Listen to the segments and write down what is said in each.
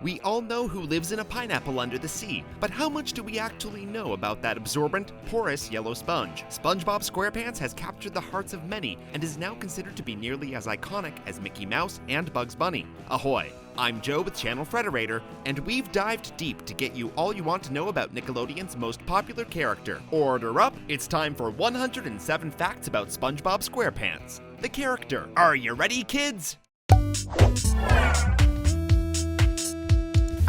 We all know who lives in a pineapple under the sea, but how much do we actually know about that absorbent, porous yellow sponge? SpongeBob SquarePants has captured the hearts of many and is now considered to be nearly as iconic as Mickey Mouse and Bugs Bunny. Ahoy! I'm Joe with Channel Frederator, and we've dived deep to get you all you want to know about Nickelodeon's most popular character. Order up, it's time for 107 facts about SpongeBob SquarePants. The character. Are you ready, kids?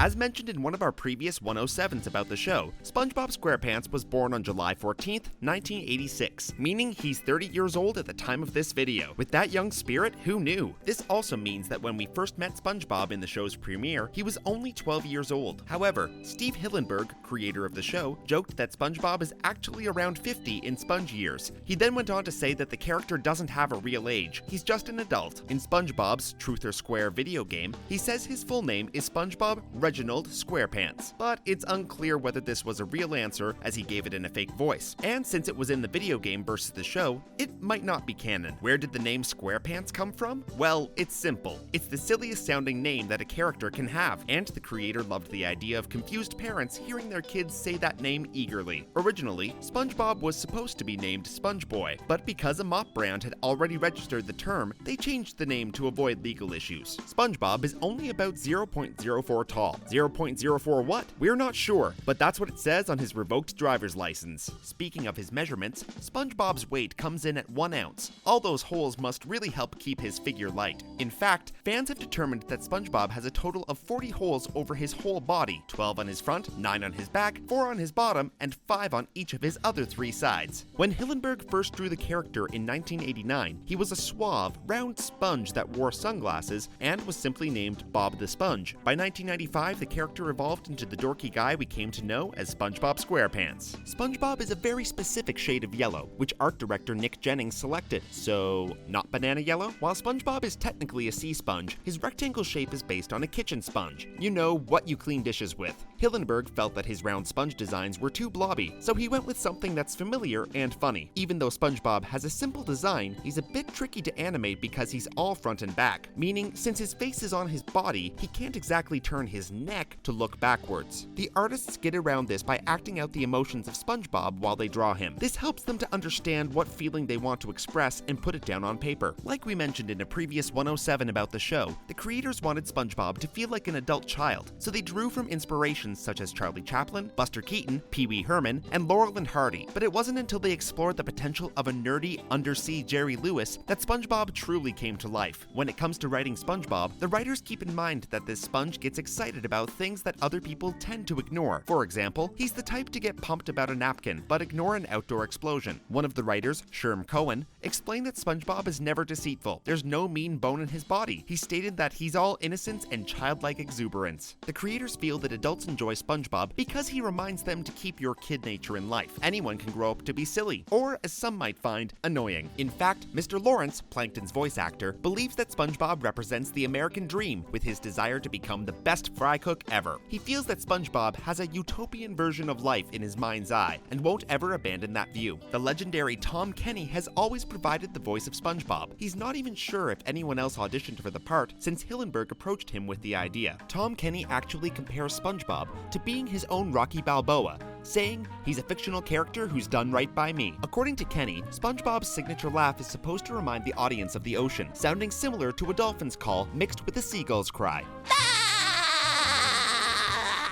As mentioned in one of our previous 107s about the show, SpongeBob SquarePants was born on July 14th, 1986, meaning he's 30 years old at the time of this video. With that young spirit, who knew? This also means that when we first met SpongeBob in the show's premiere, he was only 12 years old. However, Steve Hillenburg, creator of the show, joked that SpongeBob is actually around 50 in Sponge years. He then went on to say that the character doesn't have a real age, he's just an adult. In SpongeBob's Truth or Square video game, he says his full name is SpongeBob Reginald SquarePants, but it's unclear whether this was a real answer as he gave it in a fake voice. And since it was in the video game versus the show, it might not be canon. Where did the name SquarePants come from? Well, it's simple. It's the silliest sounding name that a character can have, and the creator loved the idea of confused parents hearing their kids say that name eagerly. Originally, SpongeBob was supposed to be named SpongeBoy, but because a mop brand had already registered the term, they changed the name to avoid legal issues. SpongeBob is only about 0.04 tall. 0.04 what? We're not sure, but that's what it says on his revoked driver's license. Speaking of his measurements, SpongeBob's weight comes in at 1 ounce. All those holes must really help keep his figure light. In fact, fans have determined that SpongeBob has a total of 40 holes over his whole body, 12 on his front, 9 on his back, 4 on his bottom, and 5 on each of his other 3 sides. When Hillenburg first drew the character in 1989, he was a suave, round sponge that wore sunglasses and was simply named Bob the Sponge. By 1995, the character evolved into the dorky guy we came to know as SpongeBob SquarePants. SpongeBob is a very specific shade of yellow, which art director Nick Jennings selected. So, not banana yellow? While SpongeBob is technically a sea sponge, his rectangle shape is based on a kitchen sponge. You know, what you clean dishes with. Hillenburg felt that his round sponge designs were too blobby, so he went with something that's familiar and funny. Even though SpongeBob has a simple design, he's a bit tricky to animate because he's all front and back, meaning since his face is on his body, he can't exactly turn his neck to look backwards. The artists get around this by acting out the emotions of SpongeBob while they draw him. This helps them to understand what feeling they want to express and put it down on paper. Like we mentioned in a previous 107 about the show, the creators wanted SpongeBob to feel like an adult child, so they drew from inspirations such as Charlie Chaplin, Buster Keaton, Pee Wee Herman, and Laurel and Hardy. But it wasn't until they explored the potential of a nerdy, undersea Jerry Lewis that SpongeBob truly came to life. When it comes to writing SpongeBob, the writers keep in mind that this sponge gets excited about things that other people tend to ignore. For example, he's the type to get pumped about a napkin, but ignore an outdoor explosion. One of the writers, Sherm Cohen, explained that SpongeBob is never deceitful. There's no mean bone in his body. He stated that he's all innocence and childlike exuberance. The creators feel that adults enjoy SpongeBob because he reminds them to keep your kid nature in life. Anyone can grow up to be silly, or as some might find, annoying. In fact, Mr. Lawrence, Plankton's voice actor, believes that SpongeBob represents the American dream with his desire to become the best fry cook ever. He feels that SpongeBob has a utopian version of life in his mind's eye and won't ever abandon that view. The legendary Tom Kenny has always provided the voice of SpongeBob. He's not even sure if anyone else auditioned for the part since Hillenburg approached him with the idea. Tom Kenny actually compares SpongeBob to being his own Rocky Balboa, saying, "He's a fictional character who's done right by me." According to Kenny, SpongeBob's signature laugh is supposed to remind the audience of the ocean, sounding similar to a dolphin's call mixed with a seagull's cry.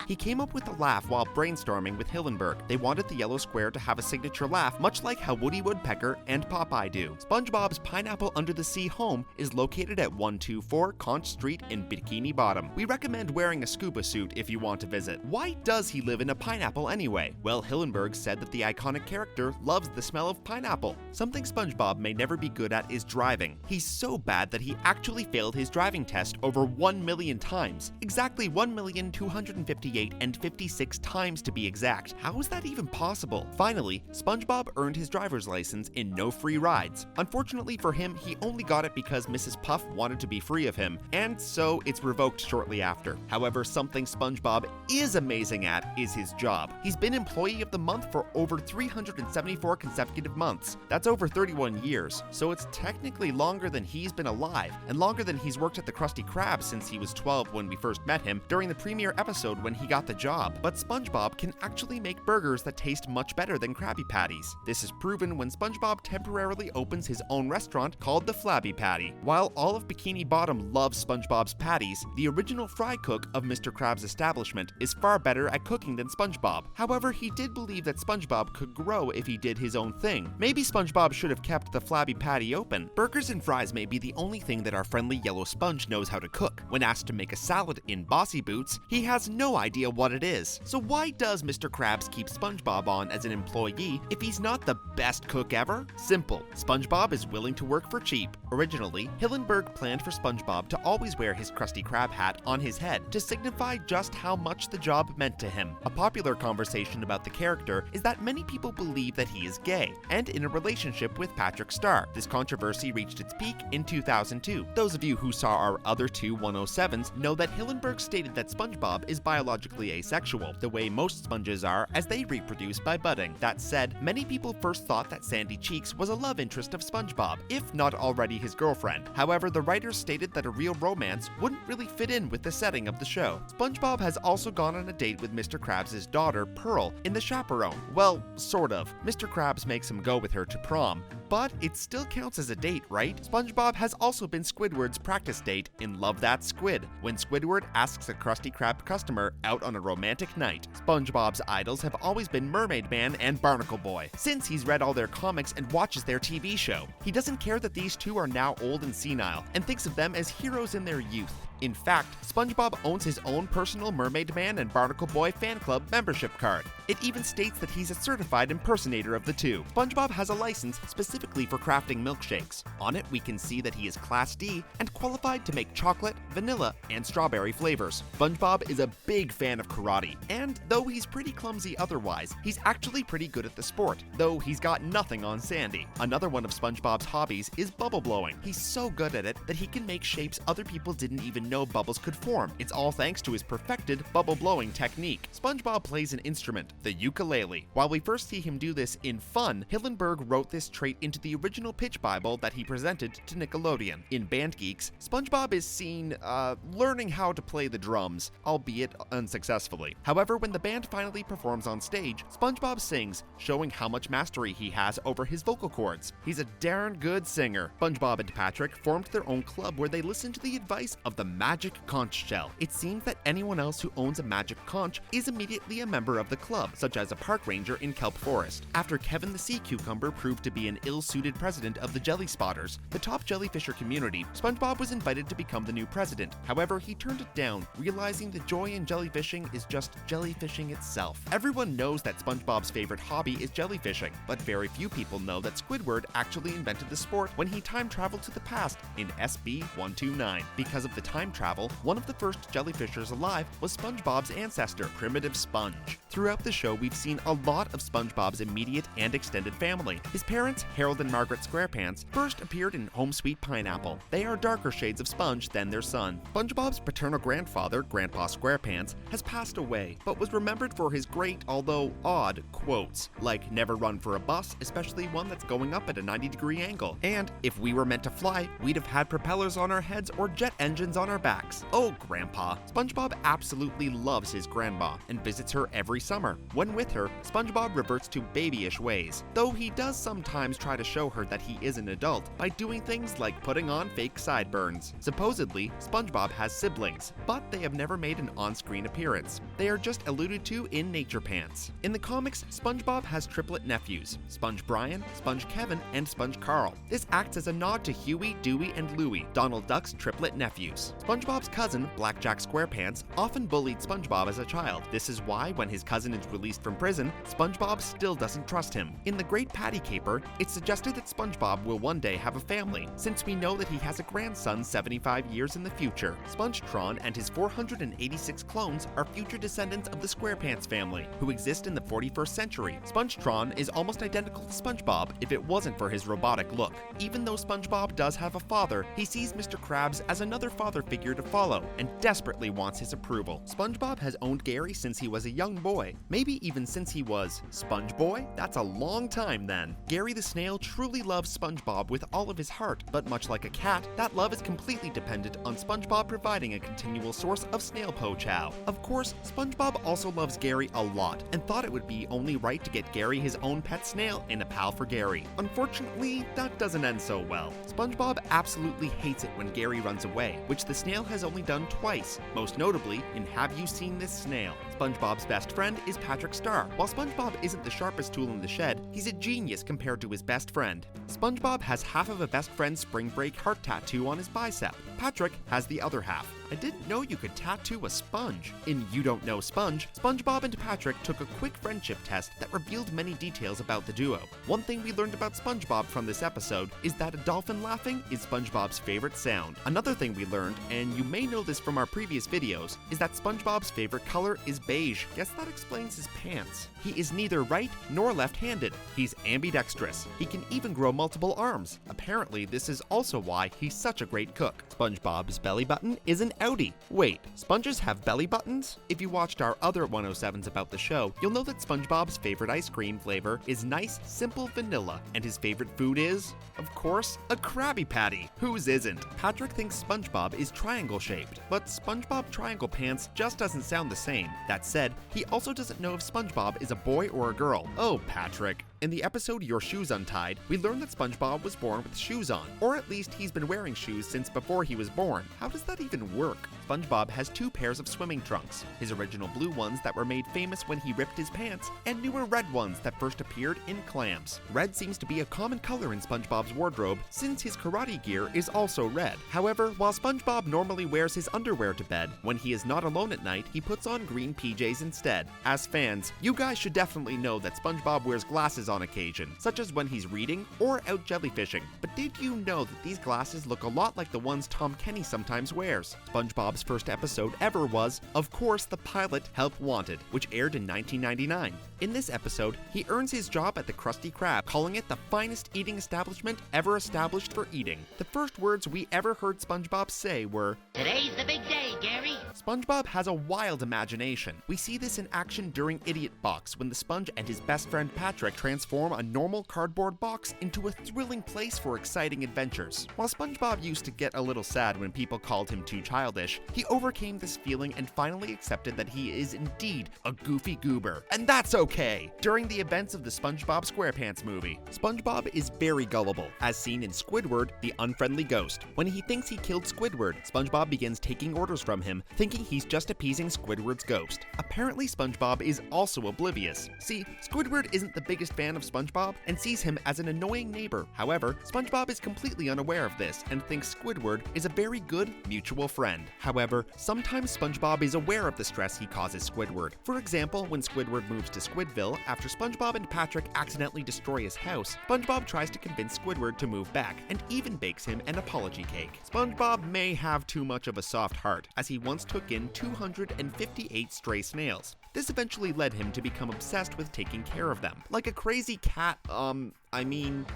He came up with the laugh while brainstorming with Hillenburg. They wanted the yellow square to have a signature laugh, much like how Woody Woodpecker and Popeye do. SpongeBob's Pineapple Under the Sea home is located at 124 Conch Street in Bikini Bottom. We recommend wearing a scuba suit if you want to visit. Why does he live in a pineapple anyway? Well, Hillenburg said that the iconic character loves the smell of pineapple. Something SpongeBob may never be good at is driving. He's so bad that he actually failed his driving test over 1 million times, exactly 1,250 58 and 56 times to be exact. How is that even possible? Finally, SpongeBob earned his driver's license in no free rides. Unfortunately for him, he only got it because Mrs. Puff wanted to be free of him, and so it's revoked shortly after. However, something SpongeBob is amazing at is his job. He's been Employee of the Month for over 374 consecutive months. That's over 31 years, so it's technically longer than he's been alive, and longer than he's worked at the Krusty Krab since he was 12 when we first met him during the premiere episode when he got the job. But SpongeBob can actually make burgers that taste much better than Krabby Patties. This is proven when SpongeBob temporarily opens his own restaurant called the Flabby Patty. While all of Bikini Bottom loves SpongeBob's patties, the original fry cook of Mr. Krabs' establishment is far better at cooking than SpongeBob. However, he did believe that SpongeBob could grow if he did his own thing. Maybe SpongeBob should have kept the Flabby Patty open. Burgers and fries may be the only thing that our friendly yellow sponge knows how to cook. When asked to make a salad in Bossy Boots, he has no idea what it is. So why does Mr. Krabs keep SpongeBob on as an employee if he's not the best cook ever? Simple. SpongeBob is willing to work for cheap. Originally, Hillenburg planned for SpongeBob to always wear his Krusty Krab hat on his head to signify just how much the job meant to him. A popular conversation about the character is that many people believe that he is gay and in a relationship with Patrick Star. This controversy reached its peak in 2002. Those of you who saw our other two 107s know that Hillenburg stated that SpongeBob is biologically asexual, the way most sponges are as they reproduce by budding. That said, many people first thought that Sandy Cheeks was a love interest of SpongeBob, if not already his girlfriend. However, the writers stated that a real romance wouldn't really fit in with the setting of the show. SpongeBob has also gone on a date with Mr. Krabs' daughter, Pearl, in The Chaperone. Well, sort of. Mr. Krabs makes him go with her to prom, but it still counts as a date, right? SpongeBob has also been Squidward's practice date in Love That Squid, when Squidward asks a Krusty Krab customer out on a romantic night. SpongeBob's idols have always been Mermaid Man and Barnacle Boy, since he's read all their comics and watches their TV show. He doesn't care that these two are now old and senile, and thinks of them as heroes in their youth. In fact, SpongeBob owns his own personal Mermaid Man and Barnacle Boy fan club membership card. It even states that he's a certified impersonator of the two. SpongeBob has a license specifically for crafting milkshakes. On it, we can see that he is Class D and qualified to make chocolate, vanilla, and strawberry flavors. SpongeBob is a big fan of karate, and though he's pretty clumsy otherwise, he's actually pretty good at the sport, though he's got nothing on Sandy. Another one of SpongeBob's hobbies is bubble blowing. He's so good at it that he can make shapes other people didn't even know bubbles could form. It's all thanks to his perfected bubble blowing technique. SpongeBob plays an instrument, the ukulele. While we first see him do this in Fun, Hillenburg wrote this trait into the original pitch Bible that he presented to Nickelodeon. In Band Geeks, SpongeBob is seen, learning how to play the drums, albeit unsuccessfully. However, when the band finally performs on stage, SpongeBob sings, showing how much mastery he has over his vocal cords. He's a darn good singer. SpongeBob and Patrick formed their own club where they listen to the advice of the magic conch shell. It seems that anyone else who owns a magic conch is immediately a member of the club, such as a park ranger in Kelp Forest. After Kevin the Sea Cucumber proved to be an ill-suited president of the Jelly Spotters, the top jellyfisher community, SpongeBob was invited to become the new president. However, he turned it down, realizing the joy in jellyfishing is just jellyfishing itself. Everyone knows that SpongeBob's favorite hobby is jellyfishing, but very few people know that Squidward actually invented the sport when he time traveled to the past in SB-129. Because of the time travel, one of the first jellyfishers alive was SpongeBob's ancestor, Primitive Sponge. Throughout the show, we've seen a lot of SpongeBob's immediate and extended family. His parents, Harold and Margaret SquarePants, first appeared in Home Sweet Pineapple. They are darker shades of Sponge than their son. SpongeBob's paternal grandfather, Grandpa SquarePants, has passed away, but was remembered for his great, although odd, quotes, like never run for a bus, especially one that's going up at a 90-degree angle, and if we were meant to fly, we'd have had propellers on our heads or jet engines on our backs. Oh, Grandpa. SpongeBob absolutely loves his grandma and visits her every summer. When with her, SpongeBob reverts to babyish ways, though he does sometimes try to show her that he is an adult by doing things like putting on fake sideburns. Supposedly, SpongeBob has siblings, but they have never made an on-screen appearance. They are just alluded to in Nature Pants. In the comics, SpongeBob has triplet nephews, Sponge Brian, Sponge Kevin, and Sponge Carl. This acts as a nod to Huey, Dewey, and Louie, Donald Duck's triplet nephews. SpongeBob's cousin, Blackjack SquarePants, often bullied SpongeBob as a child. This is why, when his cousin is released from prison, SpongeBob still doesn't trust him. In The Great Patty Caper, it's suggested that SpongeBob will one day have a family, since we know that he has a grandson 75 years in the future. SpongeTron and his 486 clones are future descendants of the SquarePants family, who exist in the 41st century. SpongeTron is almost identical to SpongeBob if it wasn't for his robotic look. Even though SpongeBob does have a father, he sees Mr. Krabs as another father figure to follow and desperately wants his approval. SpongeBob has owned Gary since he was a young boy, maybe even since he was SpongeBoy? That's a long time then. Gary the snail truly loves SpongeBob with all of his heart, but much like a cat, that love is completely dependent on SpongeBob providing a continual source of snail po chow. Of course, SpongeBob also loves Gary a lot and thought it would be only right to get Gary his own pet snail and a pal for Gary. Unfortunately, that doesn't end so well. SpongeBob absolutely hates it when Gary runs away, which the snail has only done twice, most notably in Have You Seen This Snail? SpongeBob's best friend is Patrick Star. While SpongeBob isn't the sharpest tool in the shed, he's a genius compared to his best friend. SpongeBob has half of a best friend's spring break heart tattoo on his bicep. Patrick has the other half. I didn't know you could tattoo a sponge. In You Don't Know Sponge, SpongeBob and Patrick took a quick friendship test that revealed many details about the duo. One thing we learned about SpongeBob from this episode is that a dolphin laughing is SpongeBob's favorite sound. Another thing we learned, and you may know this from our previous videos, is that SpongeBob's favorite color is beige. Guess that explains his pants. He is neither right nor left-handed. He's ambidextrous. He can even grow multiple arms. Apparently, this is also why he's such a great cook. SpongeBob's belly button is an outie. Wait, sponges have belly buttons? If you watched our other 107s about the show, you'll know that SpongeBob's favorite ice cream flavor is nice, simple vanilla, and his favorite food is, of course, a Krabby Patty. Whose isn't? Patrick thinks SpongeBob is triangle-shaped, but SpongeBob Triangle Pants just doesn't sound the same. That said, he also doesn't know if SpongeBob is a boy or a girl. Oh, Patrick. In the episode Your Shoes Untied, we learned that SpongeBob was born with shoes on, or at least he's been wearing shoes since before he was born. How does that even work? SpongeBob has two pairs of swimming trunks, his original blue ones that were made famous when he ripped his pants, and newer red ones that first appeared in Clams. Red seems to be a common color in SpongeBob's wardrobe since his karate gear is also red. However, while SpongeBob normally wears his underwear to bed, when he is not alone at night, he puts on green PJs instead. As fans, you guys should definitely know that SpongeBob wears glasses on occasion, such as when he's reading or out jellyfishing. But did you know that these glasses look a lot like the ones Tom Kenny sometimes wears? SpongeBob's first episode ever was, of course, the pilot Help Wanted, which aired in 1999. In this episode, he earns his job at the Krusty Krab, calling it the finest eating establishment ever established for eating. The first words we ever heard SpongeBob say were, "Today's the big day, Gary." SpongeBob has a wild imagination. We see this in action during Idiot Box, when the sponge and his best friend Patrick transform a normal cardboard box into a thrilling place for exciting adventures. While SpongeBob used to get a little sad when people called him too childish, he overcame this feeling and finally accepted that he is indeed a goofy goober. And that's okay! During the events of the SpongeBob SquarePants movie, SpongeBob is very gullible, as seen in Squidward, the Unfriendly Ghost. When he thinks he killed Squidward, SpongeBob begins taking orders from him, thinking he's just appeasing Squidward's ghost. Apparently, SpongeBob is also oblivious. See, Squidward isn't the biggest fan of SpongeBob and sees him as an annoying neighbor. However, SpongeBob is completely unaware of this and thinks Squidward is a very good mutual friend. However, sometimes SpongeBob is aware of the stress he causes Squidward. For example, when Squidward moves to Squidville after SpongeBob and Patrick accidentally destroy his house, SpongeBob tries to convince Squidward to move back and even bakes him an apology cake. SpongeBob may have too much of a soft heart, as he once took in 258 stray snails. This eventually led him to become obsessed with taking care of them, like a crazy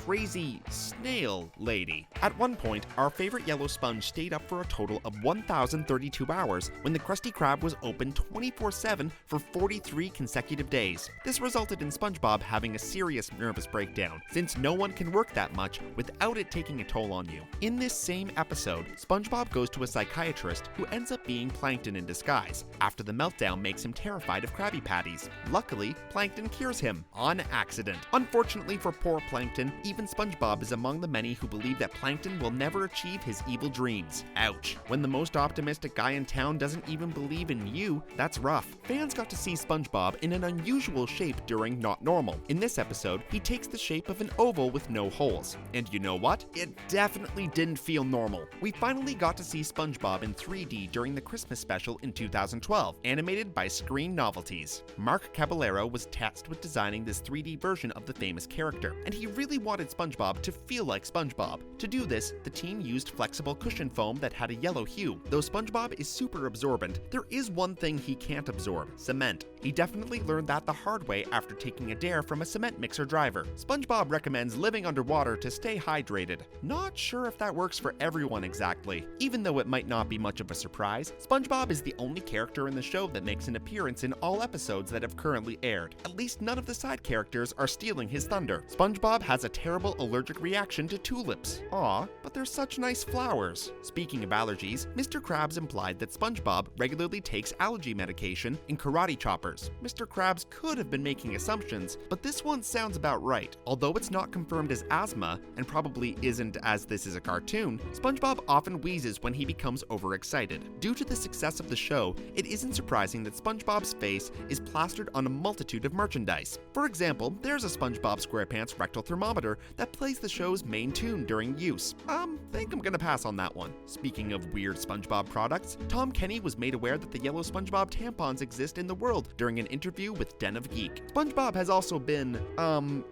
crazy snail lady. At one point, our favorite yellow sponge stayed up for a total of 1,032 hours when the Krusty Krab was open 24/7 for 43 consecutive days. This resulted in SpongeBob having a serious nervous breakdown, since no one can work that much without it taking a toll on you. In this same episode, SpongeBob goes to a psychiatrist who ends up being Plankton in disguise, after the meltdown makes him terrified of Krabby Patties. Luckily, Plankton cures him, on accident. Unfortunately for poor for Plankton, even SpongeBob is among the many who believe that Plankton will never achieve his evil dreams. Ouch. When the most optimistic guy in town doesn't even believe in you, that's rough. Fans got to see SpongeBob in an unusual shape during Not Normal. In this episode, he takes the shape of an oval with no holes. And you know what? It definitely didn't feel normal. We finally got to see SpongeBob in 3D during the Christmas special in 2012, animated by Screen Novelties. Mark Caballero was tasked with designing this 3D version of the famous character, and he really wanted SpongeBob to feel like SpongeBob. To do this, the team used flexible cushion foam that had a yellow hue. Though SpongeBob is super absorbent, there is one thing he can't absorb: cement. He definitely learned that the hard way after taking a dare from a cement mixer driver. SpongeBob recommends living underwater to stay hydrated. Not sure if that works for everyone exactly. Even though it might not be much of a surprise, SpongeBob is the only character in the show that makes an appearance in all episodes that have currently aired. At least none of the side characters are stealing his thunder. SpongeBob has a terrible allergic reaction to tulips. Aw, but they're such nice flowers. Speaking of allergies, Mr. Krabs implied that SpongeBob regularly takes allergy medication in karate choppers. Mr. Krabs could have been making assumptions, but this one sounds about right. Although it's not confirmed as asthma, and probably isn't as this is a cartoon, SpongeBob often wheezes when he becomes overexcited. Due to the success of the show, it isn't surprising that SpongeBob's face is plastered on a multitude of merchandise. For example, there's a SpongeBob SquarePants rectal thermometer that plays the show's main tune during use. Think I'm gonna pass on that one. Speaking of weird SpongeBob products, Tom Kenny was made aware that the yellow SpongeBob tampons exist in the world during an interview with Den of Geek. SpongeBob has also been,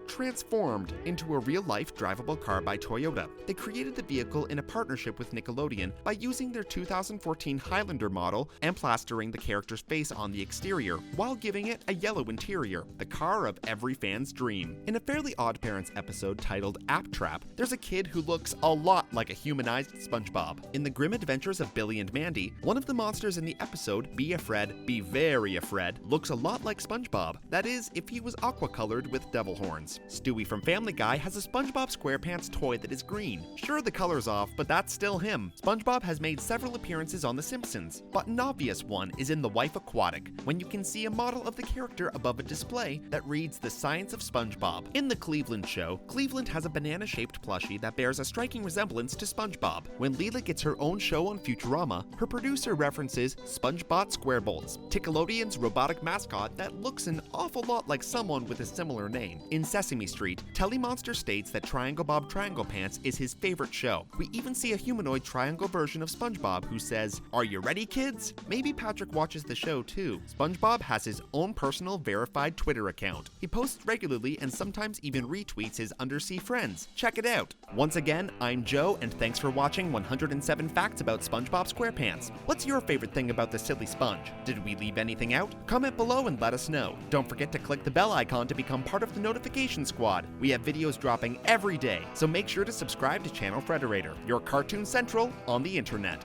transformed into a real-life drivable car by Toyota. They created the vehicle in a partnership with Nickelodeon by using their 2014 Highlander model and plastering the character's face on the exterior, while giving it a yellow interior, the car of every fan's dream. In a Fairly Odd Parents episode titled App Trap, there's a kid who looks a lot like a humanized SpongeBob. In the Grim Adventures of Billy and Mandy, one of the monsters in the episode, Be Afraid, Be Very Afraid, looks a lot like SpongeBob. That is, if he was aqua-colored with devil horns. Stewie from Family Guy has a SpongeBob SquarePants toy that is green. Sure, the color's off, but that's still him. SpongeBob has made several appearances on The Simpsons, but an obvious one is in The Wife Aquatic, when you can see a model of the character above a display that reads The Science of SpongeBob. In The Cleveland Show, Cleveland has a banana-shaped plushie that bears a striking resemblance to SpongeBob. When Leela gets her own show on Futurama, her producer references SpongeBob SquarePants, Nickelodeon's robotic mascot that looks an awful lot like someone with a similar name. In Sesame Street, Telemonster states that Triangle Bob Triangle Pants is his favorite show. We even see a humanoid triangle version of SpongeBob who says, "Are you ready, kids?" Maybe Patrick watches the show too. SpongeBob has his own personal verified Twitter account. He posts regularly and sometimes even retweets his undersea friends. Check it out. Once again, I'm Joe, and thanks for watching 107 Facts About SpongeBob SquarePants. What's your favorite thing about the silly sponge? Did we leave anything out? Comment below and let us know. Don't forget to click the bell icon to become part of the notification squad. We have videos dropping every day, so make sure to subscribe to Channel Frederator, your cartoon central on the internet.